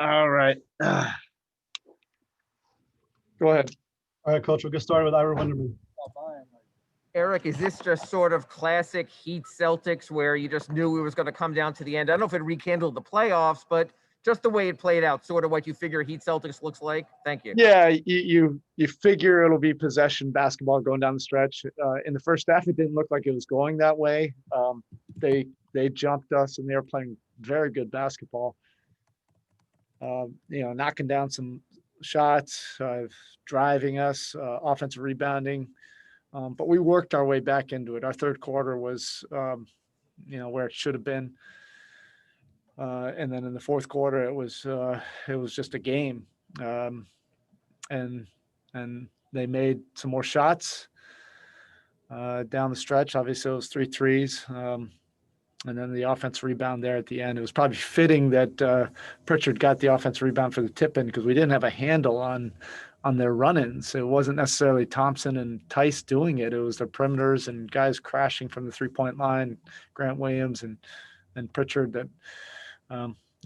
All right. Go ahead. All right, Coach, we'll get started with Ira Winderman. Erik, is this just sort of classic Heat Celtics where you just knew it was going to come down to the end? I don't know if it rekindled the playoffs, but just the way it played out, sort of what you figure Heat Celtics looks like? Thank you. Yeah, you figure it'll be possession basketball going down the stretch. In the first half, it didn't look like it was going that way. They jumped us, and they were playing very good basketball. Knocking down some shots, driving us, offensive rebounding. But we worked our way back into it. Our third quarter was, where it should have been. And then in the fourth quarter, it was just a game. And they made some more shots down the stretch. Obviously, it was 3 threes. And then the offensive rebound there at the end. It was probably fitting that Pritchard got the offensive rebound for the tip-in because we didn't have a handle on their run-ins. It wasn't necessarily Thompson and Tice doing it. It was their perimeters and guys crashing from the three-point line, Grant Williams and Pritchard that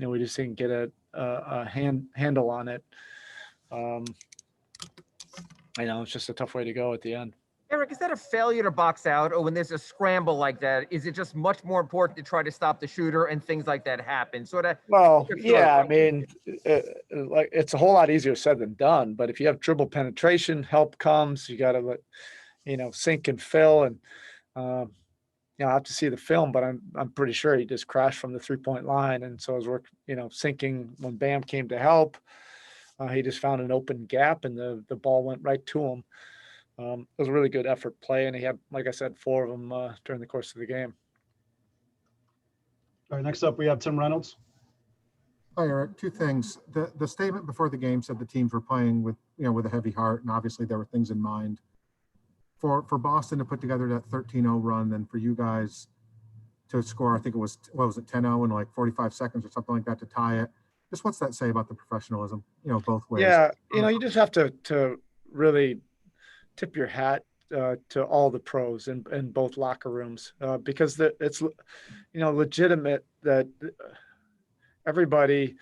we just didn't get a handle on it. It's just a tough way to go at the end. Erik, is that a failure to box out, or when there's a scramble like that, is it just much more important to try to stop the shooter and things like that happen? Well, yeah, it's a whole lot easier said than done. But if you have dribble penetration, help comes. You got to let, sink and fill, and I have to see the film, but I'm pretty sure he just crashed from the 3-point line, and so as we're sinking when Bam came to help, he just found an open gap, and the ball went right to him. It was a really good effort play, and he had, like I said, 4 of them during the course of the game. All right, next up we have Tim Reynolds. Hi, Erik. 2 things. The statement before the game said the teams were playing with a heavy heart, and obviously there were things in mind. For Boston to put together that 13-0 run, then for you guys to score, I think it was 10-0 in like 45 seconds or something like that to tie it. Just what's that say about the professionalism, both ways? Yeah, you just have to really tip your hat to all the pros in both locker rooms because it's legitimate that everybody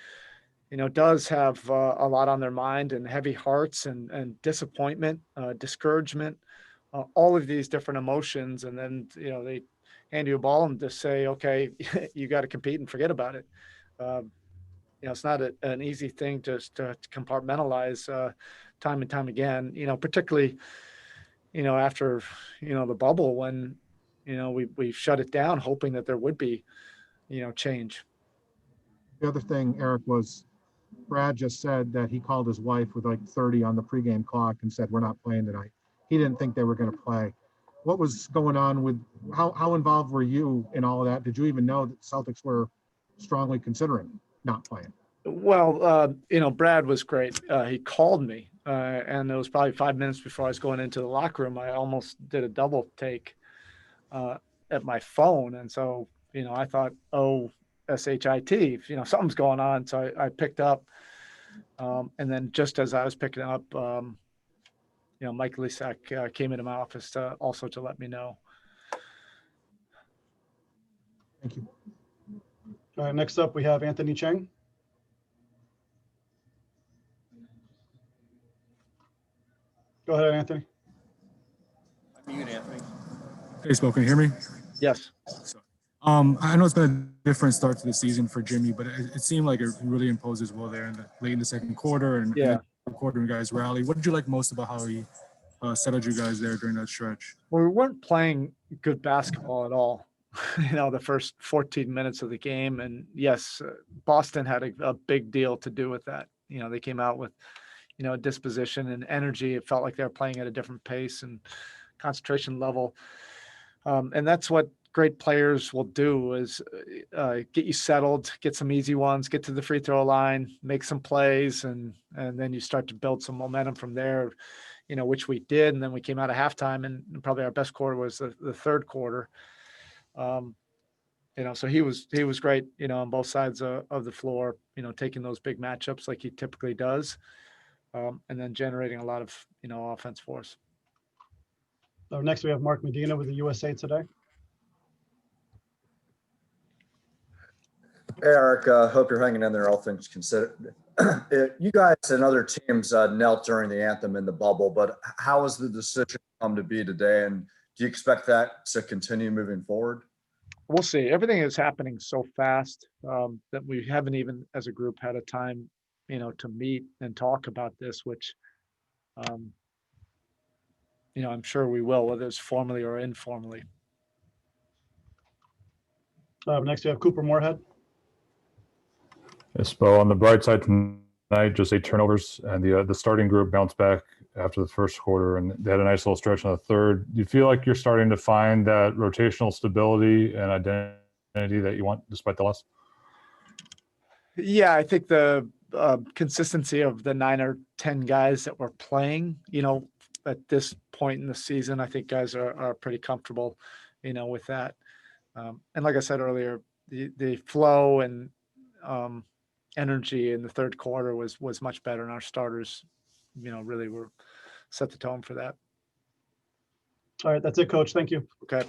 does have a lot on their mind and heavy hearts and disappointment, discouragement, all of these different emotions, and then they hand you a ball and just say, okay, you got to compete and forget about it. It's not an easy thing just to compartmentalize time and time again, particularly after, the bubble when, we shut it down hoping that there would be, change. The other thing, Erik, was Brad just said that he called his wife with like 30 on the pregame clock and said, we're not playing tonight. He didn't think they were going to play. What was going on with how involved were you in all of that? Did you even know that Celtics were strongly considering not playing? Well, Brad was great. He called me, and it was probably 5 minutes before I was going into the locker room. I almost did a double take at my phone. And so, I thought, oh, SHIT, something's going on. So I picked up. And then just as I was picking up, Mike Lisak came into my office to let me know. Thank you. All right, next up we have Anthony Cheng. Go ahead, Anthony. Mute Anthony. Hey, Spo, can you hear me? Yes. I know it's been a different start to the season for Jimmy, but it seemed like it really imposed his will there late in the second quarter and yeah. the quarter you guys rally. What did you like most about how he settled you guys there during that stretch? Well, we weren't playing good basketball at all, the first 14 minutes of the game. And yes, Boston had a big deal to do with that. They came out with, disposition and energy. It felt like they were playing at a different pace and concentration level. And that's what great players will do is get you settled, get some easy ones, get to the free throw line, make some plays, and then you start to build some momentum from there, which we did. And then we came out of halftime, and probably our best quarter was the third quarter. So he was great, on both sides of the floor, taking those big matchups like he typically does, and then generating a lot of, offense for us. Next, we have Mark Medina with the USA Today. Eric, hope you're hanging in there, all things considered. You guys and other teams knelt during the anthem in the bubble, but how has the decision come to be today? And do you expect that to continue moving forward? We'll see. Everything is happening so fast that we haven't even, as a group, had a time, to meet and talk about this, which, I'm sure we will, whether it's formally or informally. Next, we have Cooper Moorhead. Yes, Bo, on the bright side tonight, just 8 turnovers, and the starting group bounced back after the first quarter, and they had a nice little stretch in the third. Do you feel like you're starting to find that rotational stability and identity that you want despite the loss? Yeah, I think the consistency of the 9 or 10 guys that were playing, at this point in the season, I think guys are pretty comfortable, with that. And like I said earlier, the flow and energy in the third quarter was much better, and our starters, really were set the tone for that. All right, that's it, Coach. Thank you. Okay.